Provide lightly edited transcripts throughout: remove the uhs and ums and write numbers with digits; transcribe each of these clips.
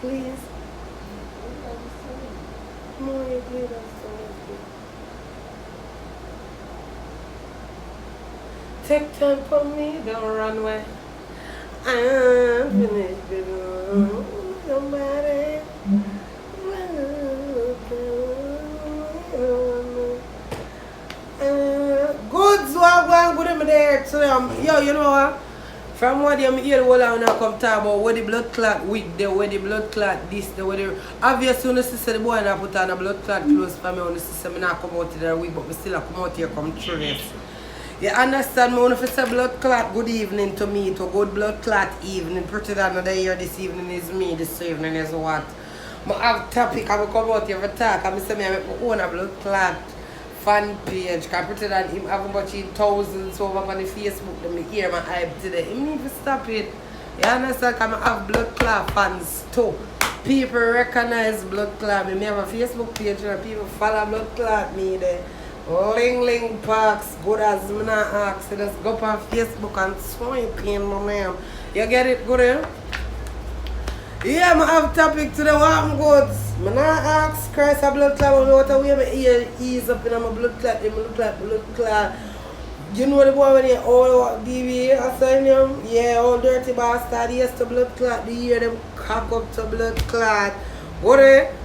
Please. More, please. Take time for me, don't run away. I'm finished with somebody. Good, so I'm going good in there to them. Yo, you know what? From what you hear, what I now come talk about where the blood clot weak, the where the blood clot this, the where the obviously when the sister the boy and I put on a blood clot close for me on the system, I not come out there week, but we still come out here come through this. You understand me when I say blood clot good evening to me, to good blood clot evening. Pretty than another year this evening is me, this evening is what? I have topic, I will come out here for talk, I say I make my own blood clot fan page, because pretty than him have a bunch of thousands over on the Facebook, let me hear my hype today. He need to stop it. You understand? Because I have blood clot fans too. People recognize blood clot. I have a Facebook page and people follow blood clot me there. Ling Parks, good as me not ask. So just go up on Facebook and swipe in my name. You get it good, eh? Yeah, I have topic today. What I'm good. I not ask Christ a blood clot, but what way my ear ease up in my blood clot, it look like blood clot. You know the boy when he all DV assign him? Yeah, all dirty bastard, he has to blood clot, the ear them cock up to blood clot. What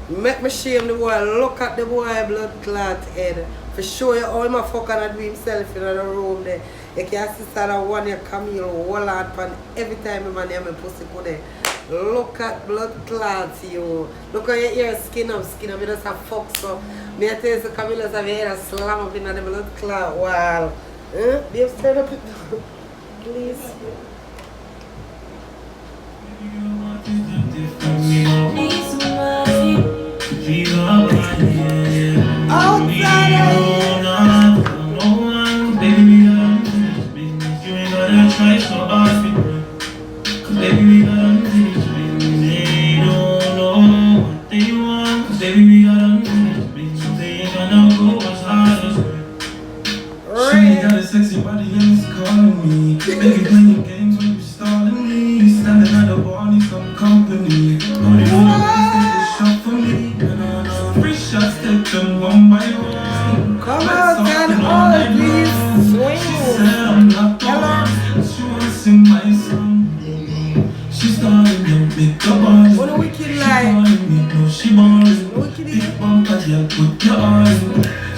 make me shame the boy, look at the boy blood clot head. For sure you all my fucker do himself in the room there. You can see that one you come here whole hard pan every time my man have pussy go there. Look at blood clots, you. Look at your ear skin up. You just have fuck so. Me I tell you, so Camilla's have your hair slam up in the blood clot. Wow. Babe, stand up. Please. Outside. Sexy body and it's calling me. Make it playing games when you stalling me. Standing at the bar, need some company. Only take a shot for me. Free shots, take them one by one. Come on, and all these swings. She said I'm not the one. She wanna sing my song. She started to make the bars. What a wicked She lie. calling me, no, she boring. Big bump at you, put your arm.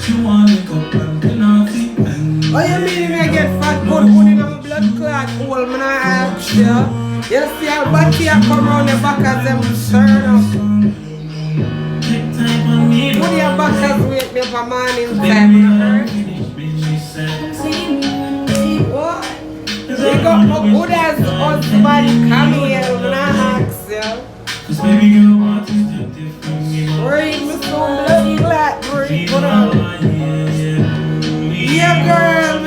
She wanna go and penalty. Oh, you mean me get fat good in my blood clot hole, man, I ask you. You see how bad you come round the back as them turn up. Put your back as wake me up a morning time, what? You got my good as husband come here, man, I ask you. Read me some blood clot, read me. Yeah, girl,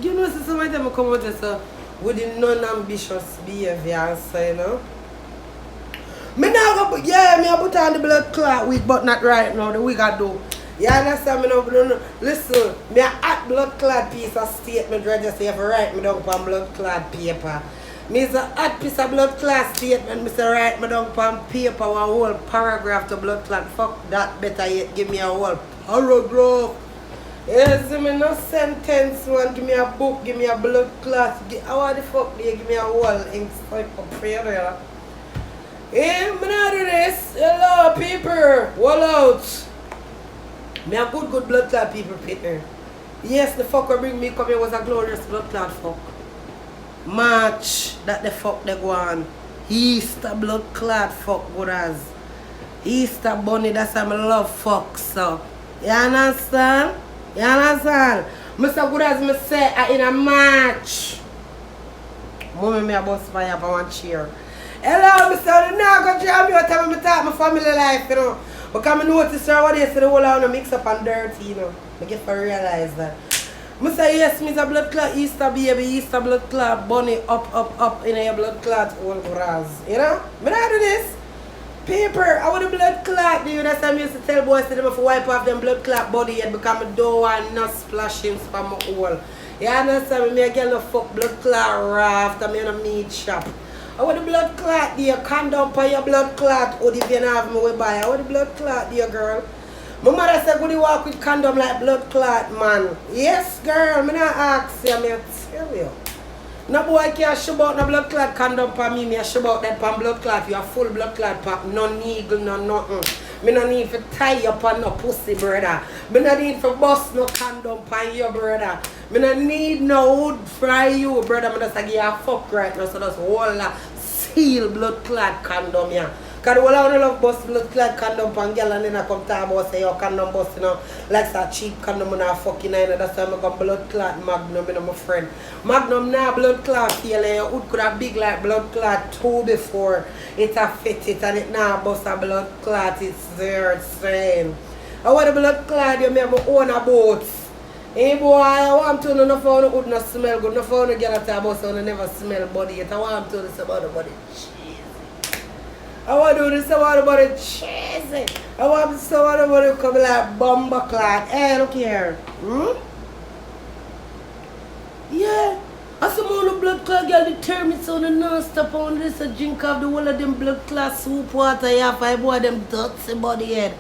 you know, so sometimes I come out with the non-ambitious behavior, so, you know. Me now go, yeah, me I put on the blood clot week, but not right now, the week I do. You understand me now? No. Listen, me a hot blood clot piece of statement register, you have to write me down on blood clot paper. Me is a hot piece of blood clot statement, me say write me down on paper, one whole paragraph to blood clot. Fuck that, better yet, give me a whole paragraph. Yes, me no sentence one, give me a book, give me a blood clot. How the fuck do you give me a whole encyclopedia? Eh, me not do this. Hello, people. Wall out. Me a good blood clot people, Peter. Yes, the fucker bring me come here was a glorious blood clot fuck. March, that the fuck they go on. Easter blood clot fuck good as. Easter bunny, that's how I love fuck, so. You understand? You understand? Mr. Good as me say, in a March. Mommy me a bus fire for one cheer. Hello, Mr. Now go jam you tell me talk my family life, you know. Because I notice what they say the whole hour mix up and dirty, you know. I get to realize that. I say yes, me a blood clot Easter baby, Easter blood clot bunny up in your blood clot all grass. You know? Me not do this. Paper, I want the blood clot, dude. That's why I used to tell boys to them if I wipe off them blood clot body head because I don't want no splashings from my hole. You understand me? I get no fuck blood clot raft, I'm in a meat shop. I want the blood clot there, condom for your blood clot. Or if you don't have me, we buy. I want the blood clot there, girl. My mother said, go to walk with condom like blood clot, man. Yes, girl, me not ask you, me tell you. No boy can't show about no blood clot condom for me. I show about that pan blood clot. You a full blood clot pack. No needle, no nothing. Me no need to tie you up on no pussy, brother. Me no need to bust no condom for you, brother. Me no need no wood fry you, brother. Me just give you a fuck right now. So just hold a seal blood clot condom, yeah. Because the whole of love bust blood clot condom and girl and then I come to about say your condom bust, you know. Like that cheap condom and I fucking I know. That's why I got blood clot Magnum, you know, my friend. Magnum now blood clot feel your hood could have big like blood clot too before it a fit it and it now bust a blood clot. It's there, it's saying. I want the blood clot, you may have my own a boat. Hey boy, I want to know no phone would not smell good. No phone girl at about so never smell body yet. I want to do this about the body. I want to do this about the body cheesy. I want to do about the body come like bomber clot. Hey, look here. Yeah. I saw the blood clot girl determined so the non-stop on this a drink of the whole of them blood clot soup water. Yeah, five boy them dirty body head.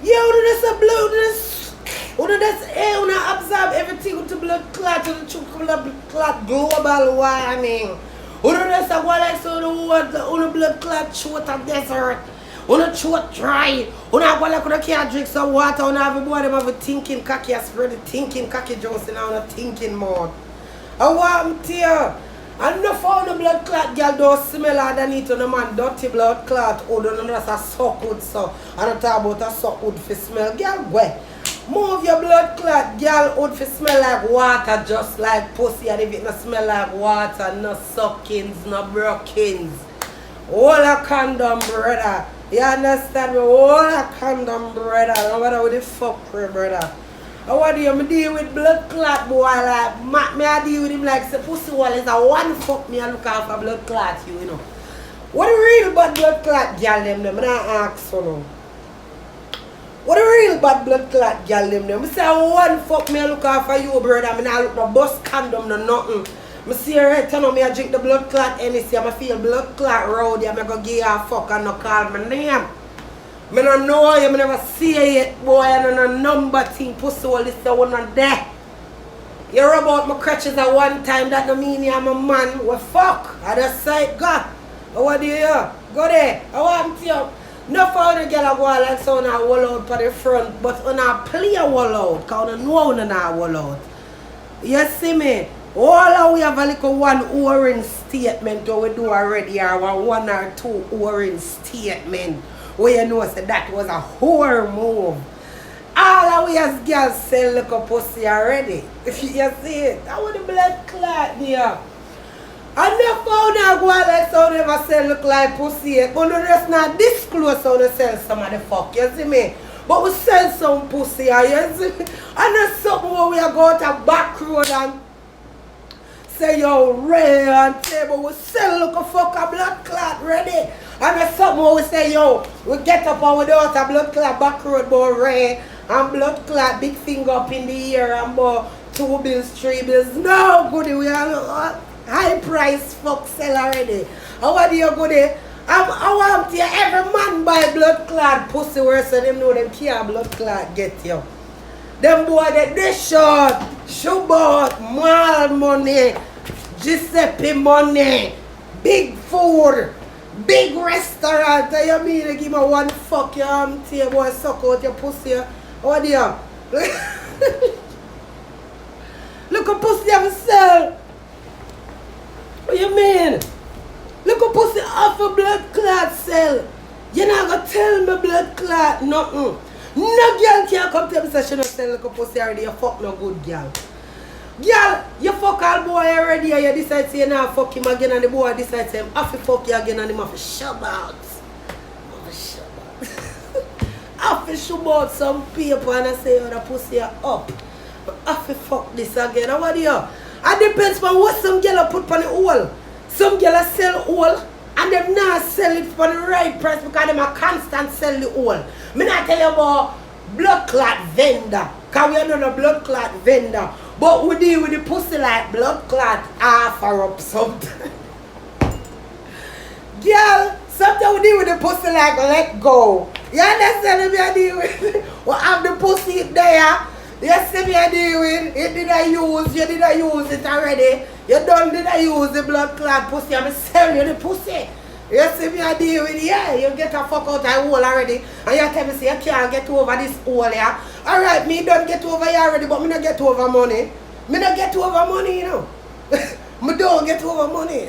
Yeah, this a blood this. That's air, absorb everything with the blood clot and the blood clot global warming. That's a go like so the water, blood clot short of desert. Throat dry. Go like you can't drink some water. Have a boy them have a thinking cocky, spread the thinking cocky juice in a thinking mouth. I want to tell you. And no found the blood clot girl don't smell underneath on the man dirty blood clot. Oh, don't know that's a suck wood so. I don't talk about a suck wood for smell. Girl, where? Move your blood clot, girl would fi smell like water just like pussy and if it not smell like water, no suckings, no brookings. All a condom, brother. You understand me? All a condom, brother. No matter what the fuck, brother. I want you to deal with blood clot boy like me I deal with him like say pussy wall is a one fuck me I look out for blood clot you know. What the real bad blood clot girl them I don't ask for no. What a real bad blood clot girl them. I say one fuck me I look out for you brother. I not look no bus condom no nothing. I see her right turn on me I drink the blood clot anything. I feel blood clot rowdy. I go give her a fuck and no call my name. I don't know you, I never see you yet boy and no number thing pussy all this the one on there. You rub out my crutches at one time that no mean I'm a man. Well fuck. I just say God. What do you hear? Go there. I want you. No for the girl go like so on a wall out for the front, but on a play a wall out, because on know on a wall out. You see me? All we have a little one orange statement that we do already, or one or two orange statement where you know say that was a whore move. All we as girls sell little pussy already. You see it? That was the blood clot there. And the phone I go like so never sell look like pussy. But no just not disclose how to sell some of the fuck, you see me? But we sell some pussy, you see me? And that's something where we go to back road and say yo Ray and table we sell look a fuck a blood clot ready. And that's something where we say yo, we get up and we do a blood clot back road boy Ray and blood clot big finger up in the air and boy 2 bills, 3 bills. No goody we are high price fuck sell already. How what do you go there? I want you every man buy blood clot pussy where so them know them can't blood clot get you. Them boy that they short, shoe bought, mall money, Giuseppe money, big food, big restaurant. You mean they give me one fuck your tea boy suck out your pussy. What do you? Look at pussy have sell. What you mean? Look at pussy off a blood clot cell. You're not gonna tell me blood clot nothing. No girl can't come tell me say she not sell look at pussy already. You fuck no good girl. Girl, you fuck all boy already and you decide to you now fuck him again and the boy decide to him have to fuck you again and him have to shove out. Have to shove out some paper and I say oh the pussy are up. But have to fuck this again. And what do you? It depends on what some girl put on the hole. Some girl sell hole and them not sell it for the right price because them a constant sell the hole. Me not tell you about blood clot vendor. Because we are not a blood clot vendor. But we deal with the pussy like blood clot offer up sometimes. Girl, sometimes we deal with the pussy like let go. You understand me? I deal with what have the pussy there. You see me I deal with it did I use, you did I use it already. You done did I use the blood clot pussy, I'm selling you the pussy. You see me I deal with yeah, you get a fuck out of hole already. And you tell me say you can't get over this hole here. Alright, me don't get over here already, but me not get over money. Me not get over money, you know. Me don't get over money.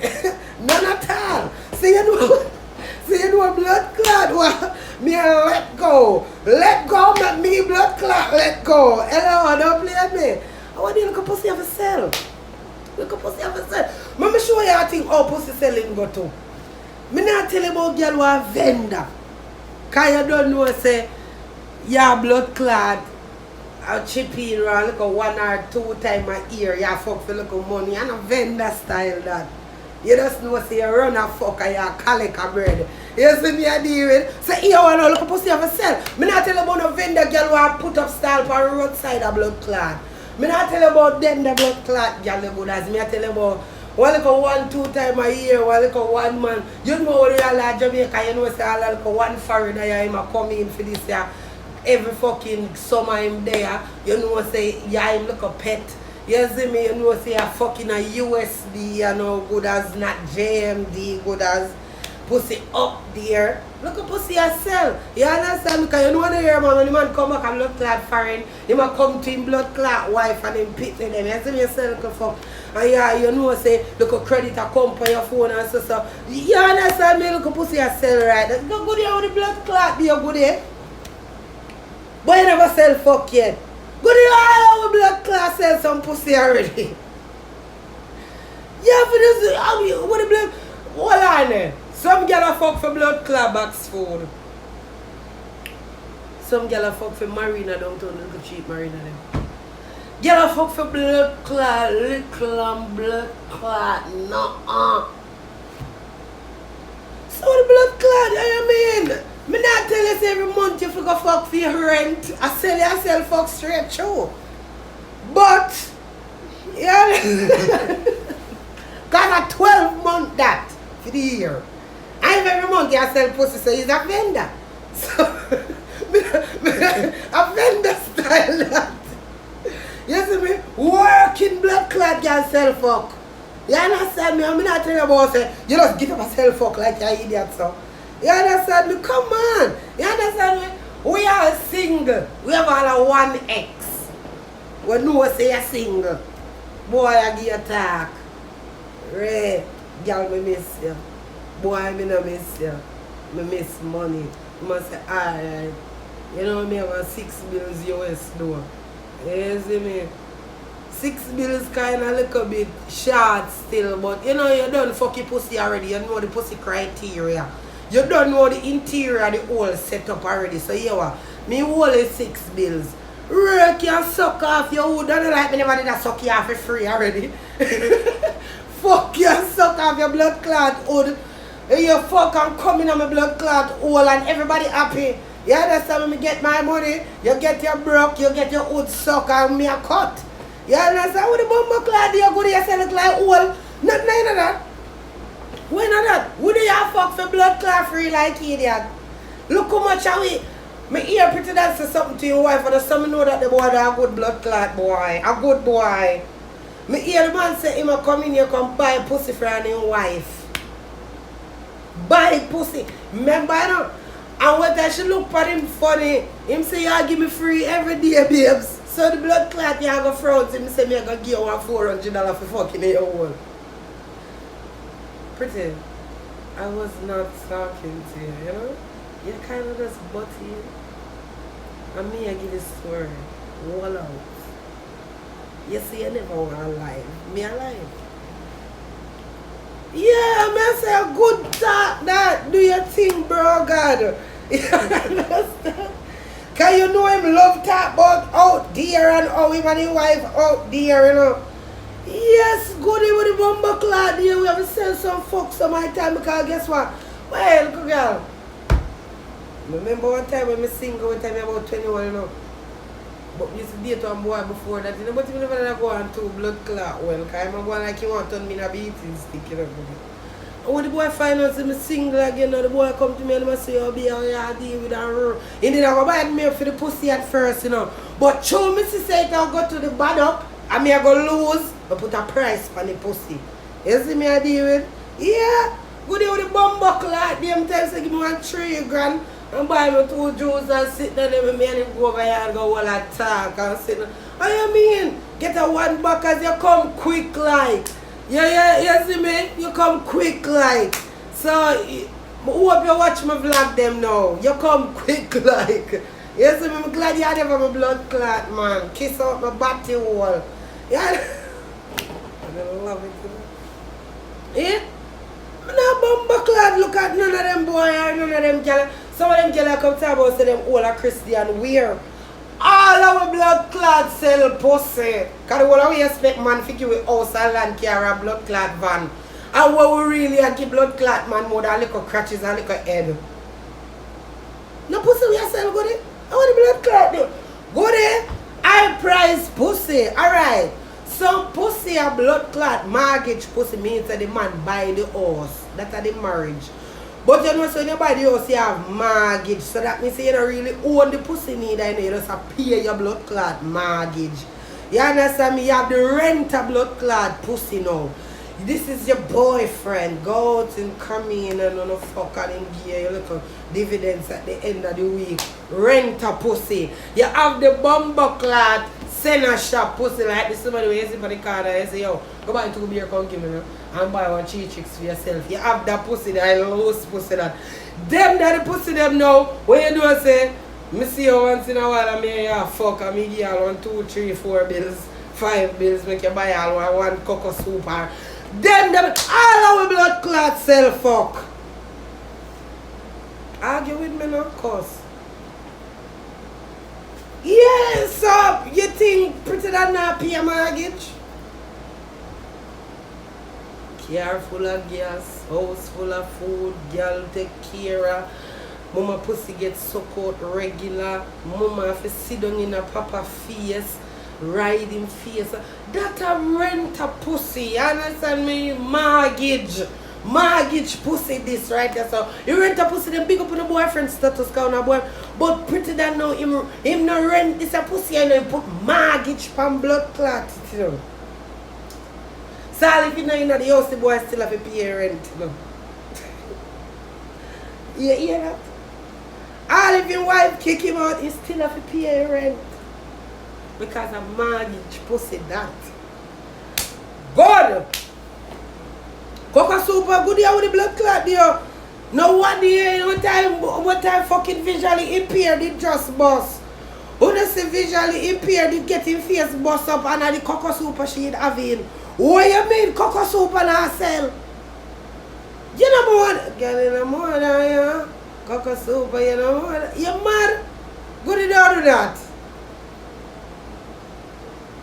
None at all. See you know blood clot. What? Me let go. Let go, make me blood clot. Let go. Hello, don't play with me. I want you to look at pussy of a cell. Look at pussy of a cell. Let me show you how thing how pussy selling go to. Me not tell you about girl who a vendor. Cause you don't know say your blood clot a chip in around look 1 or 2 times a year, you fuck for look money and a vendor style that. You just know say you run a fuck and you collect a bread. You see me I deal with? So here I know look a pussy of a cell. Me not tell you about no vendor girl who a put up style for the roadside a blood clot. Me not tell you about them the blood clot girl good as me I tell you about one look 1, 2 times a year, one look 1 man. You know what you are Jamaica, you know say all look 1 foreigner him a come in for this year. Every fucking summer him there, you know say yeah him look a pet. You see me, you know say a fucking a USD, you know, good as not JMD, good as pussy up there. Look at pussy yourself. You understand? Because you know when you hear man, when the man come back and blood clot foreign, he might come to him blood clot wife and him pit them. You see me yourself look fuck. And yeah, you know say look at credit a come on your phone and so. You understand me? Look at pussy yourself right. That's not good here with the blood clot, do you good here? But you never sell fuck yet. Good here with blood clot sell some pussy already. Yeah, for this with the blood. Hold on there. Some girl a fuck for blood clot box food. Some girl a fuck for marina downtown, little cheap marina them. Girl a fuck for blood clot, little and blood clot, no. So the blood clot, I mean, me not tell you every month you go fuck for your rent. I sell fuck straight through. But, yeah, got a 12 month that for the year. And every month you sell pussy, so he's a vendor. So, a vendor style that. You see me? Working blood clot can sell fuck. You understand me? I'm not telling you about say, you just get up and sell fuck like you're idiot, so. You understand me? Come on. You understand me? We are single. We have all a 1X. We know say you're single. Boy, I give you a talk. Ray, girl, me miss you. Boy, me no miss you. Me miss money. You must say, alright. You know me have a 6 bills US though. You see me? 6 bills kind of look a bit short still, but you know you done fuck your pussy already. You know the pussy criteria. You don't know the interior, the whole setup already. So you know, me whole is 6 bills. Work you suck off your hood. Don't like me never did a suck you off for free already. Fuck you suck off your blood clot hood. You fuck and come in on my blood clot hole and everybody happy. You understand me get my money, you get your broke, you get your hood suck and me a cut. You understand with the bumbo clot you go to yourself look like hole. None of that. When of that? Would you fuck for blood clot free like idiot? Look how much are we. Me hear pretty that say something to your wife and some know that the boy is a good blood clot boy. A good boy. Me hear the man say him a come in here come buy pussy for his wife. Buy pussy. Remember you know? And when I should look at him funny, him say you give me free every day, babes. So the blood clot you go front him say me I gonna give you $400 for fucking in your hole. Pretty. I was not talking to you, you know? You kind of just butty. And me, I give you a story. Wall out. You see, you never want alive. Me alive. Yeah, me I say a good talk that. Do your thing, bro, God. You understand? Because you know him love talk about out there and how him and his wife out there, you know? Yes, goody with the bumbo clot here. We have to sell some fuck some my time because guess what? Well, good girl. Remember one time when I single, one time I about 21, you know. But we used to date one boy before that, you know, but we never go on to blood clot well, because I'm going like you want to turn me in a beating stick, you know. when the boy find out me single again, the boy come to me and say, oh, be a deal with her. And then I go buy me for the pussy at first, you know. But show me say I'll go to the bad up, and me I go lose, but put a price on the pussy. You see me I deal with? Yeah. Go there with the bum buckle like them times, give me 1 3 grand and buy me 2 juice and sit there with me and him go over here and go all that talk and sit there. What you mean? Get a 1 buck as you come quick like. Yeah, you see me? You come quick like. So, I hope you watch my vlog them now. You come quick like. You see me? I'm glad you had ever my blood clot, man. Kiss out my body wall. Yeah. I love it. Yeah? I'm not bumper clad. Look at none of them boy or none of them girl. Some of them girl come talk about say them all are Christian wear. All our blood clad sell pussy. Cause the whole we expect man to give with house and land carry a blood clad van. And what we really are give blood clad man more than little crutches and little head. No pussy we sell go there. I want the blood clad do. Go there, high price pussy. Alright. Some pussy a blood clot mortgage pussy means that the man buy the house. That's the marriage. But you know, so when you buy the house, you have mortgage. So that means you don't really own the pussy neither. You just pay your blood clot mortgage. You understand me? You have the rent a blood clot pussy now. This is your boyfriend. Go out and come in and on a fuck and give you little dividends at the end of the week. Rent a pussy. You have the bumper clot. Send a shop pussy like this. Somebody when you see for the car and you say, yo, go buy 2 beer, come give me now, and buy 1 cheese chicks for yourself. You have that pussy, that loose pussy that. Them that the pussy them now, when you do say, me see you once in a while and me yeah, fuck and me give you 1 2 3 4 bills, 5 bills, make you buy all 1 cocoa soup or them all our blood clot sell fuck. Argue with me now, cause. Yeah, so you think pretty than not pay a mortgage? Car full of gas, house full of food, girl take care of, mama pussy get suck out regular, mama have to sit down in a papa face, ride him face. That a rent a pussy, you understand me? Mortgage pussy this right there. So you rent a pussy, then big up with the boyfriend status count a boy. But pretty than now him no rent this a pussy and then put mortgage pan blood clot, you know. So if you know in the house the boy still have to pay rent, you know. You hear that? All if your wife kick him out, he still have to pay rent. Because a mortgage pussy that. Good! Cocoa super good here with the blood clot there. No one day, what time fucking visually impaired it just bust. When I say visually impaired it getting face bust up and the cocoa super she having. What you mean cocoa super now sell? You know more girl you know more than you. Cocoa super you know more. You mad? Good you don't do that.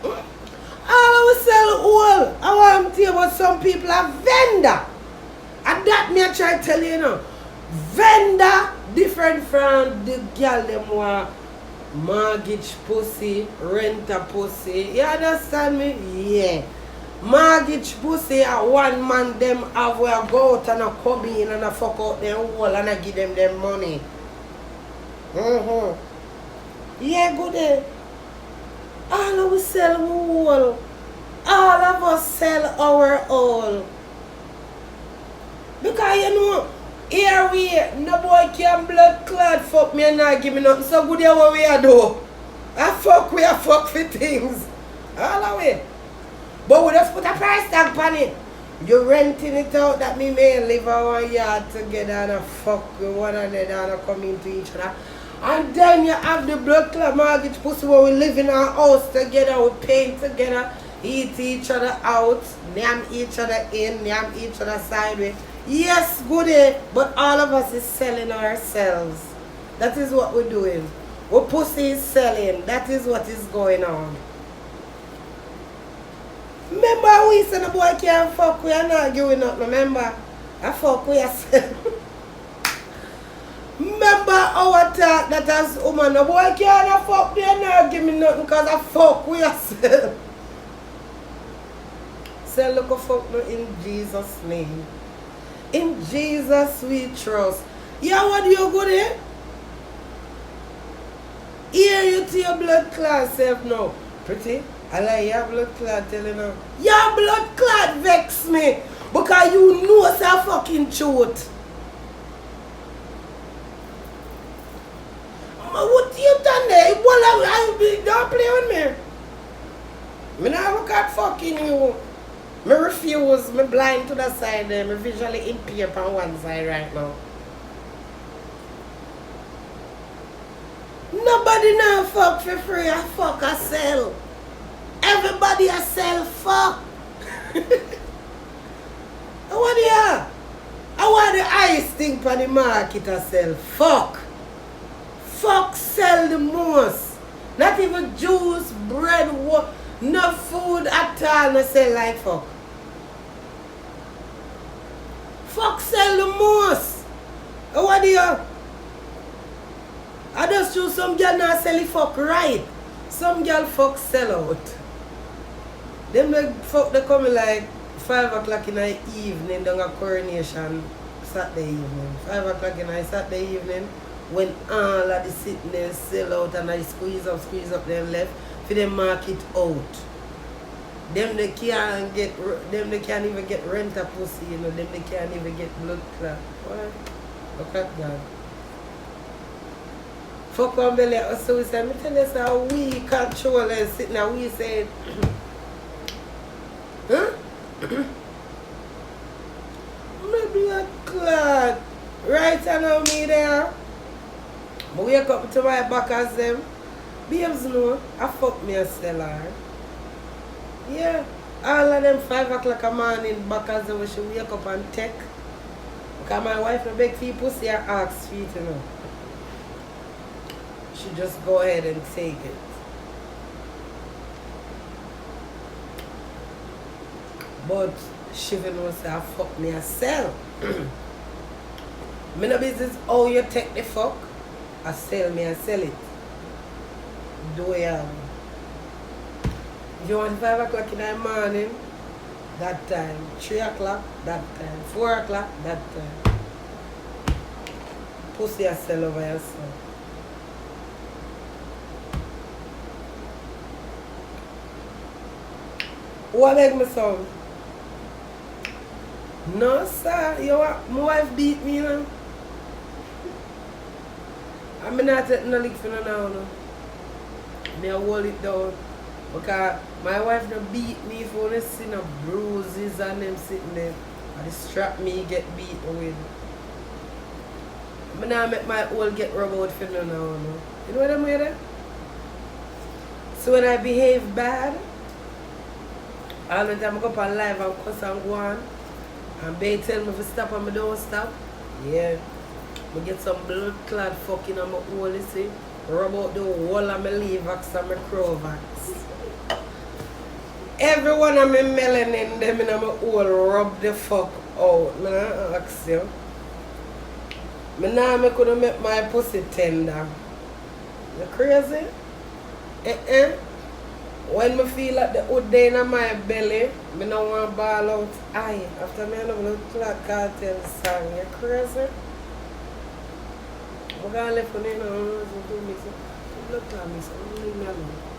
All we sell all. I want to tell you about some people are vendor. And that me I try to tell you now. Vendor different from the girl them want mortgage pussy, rent a pussy. You understand me? Yeah. Mortgage pussy a one man them have where go out and a come in and a fuck out them wall and a give them money. Yeah, good day. All of us sell all. All of us sell our all. Because you know, here we no boy can blood clot fuck me and not give me nothing. So good here what we are do. We are fuck for things. All the way. But we just put a price tag on it. You renting it out that me may live our yard together and a fuck with one another and a come into each other. And then you have the blood clot mortgage pussy where we live in our house together, we paint together, eat each other out, name each other in, name each other sideways. Yes, goodie, but all of us is selling ourselves. That is what we're doing. Our pussy is selling. That is what is going on. Remember we said the boy can't fuck, we are not giving nothing, remember? I fuck we ourselves. Remember our talk that as woman, the boy can't fuck me and not give me nothing because I fuck we ourselves. Say look a fuck me in Jesus' name. In Jesus we trust. Yeah, what do you go there? Here you to your blood clot self now. Pretty. I like your blood clot telling her. Your blood clot vex me. Because you know it's a fucking truth. What you done there? Well, don't play with me. Me not look at fucking you. Me refuse. Me blind to the side there. Me visually impaired on one side right now. Nobody now fuck for free. I fuck a sell. Everybody a sell fuck. I want the I want the highest thing for the market to sell. Fuck. Fuck sell the most. Not even juice, bread, no food at all no sell like fuck. Fuck sell the most. I want the I just choose some girl not sell the fuck right. Some girl fuck sell out. Them the fuck they come like 5 o'clock in the evening down a coronation Saturday evening. 5 o'clock in the Saturday evening when all of the sitting there sell out and I squeeze up them left for them market out. Them they can't even get rent a pussy, you know, them they can't even get blood clot. What? Look at that. Fuck on belly so we say, me tell you how we control and sitting there, we say huh? My blood clot. Right now me there. I wake up to my back as them. Babes know, I fuck me a seller. Yeah. All of them 5 o'clock a morning back as them she wake up and take. Because my wife no beg for pussy and ask for it, you know. She just go ahead and take it. But she will know say I fuck me a sell. Me no business how you take the fuck. I sell me and sell it. Do you? If you want 5 o'clock in the morning, that time. 3 o'clock, that time. 4 o'clock, that time. Pussy a sell over yourself. What make me sound? No, sir. My wife beat me, you know. I'm not taking no lick for no now. No. I hold it down. Because my wife don't beat me for when I see no bruises and them sitting there. And they strap me, get beat with. I not make my old get rubbed out for no now. No. You know what I'm saying? So when I behave bad, all the time I go up on live and cuss and gwan. And they tell me to stop and I don't stop. Yeah. I get some blood clot fucking on my hole, you see. Rub out the whole of my Levax and my Crovax. Every one of my melanin them in my hole rub the fuck out. I don't ask you. I couldn't make my pussy tender. You crazy? When I feel like the hood day in my belly, I don't want to ball out. Aye, after me I have a blood cartel song. You crazy? I'm going to let you know, I'm going to do me. Blood clot me, so leave me alone.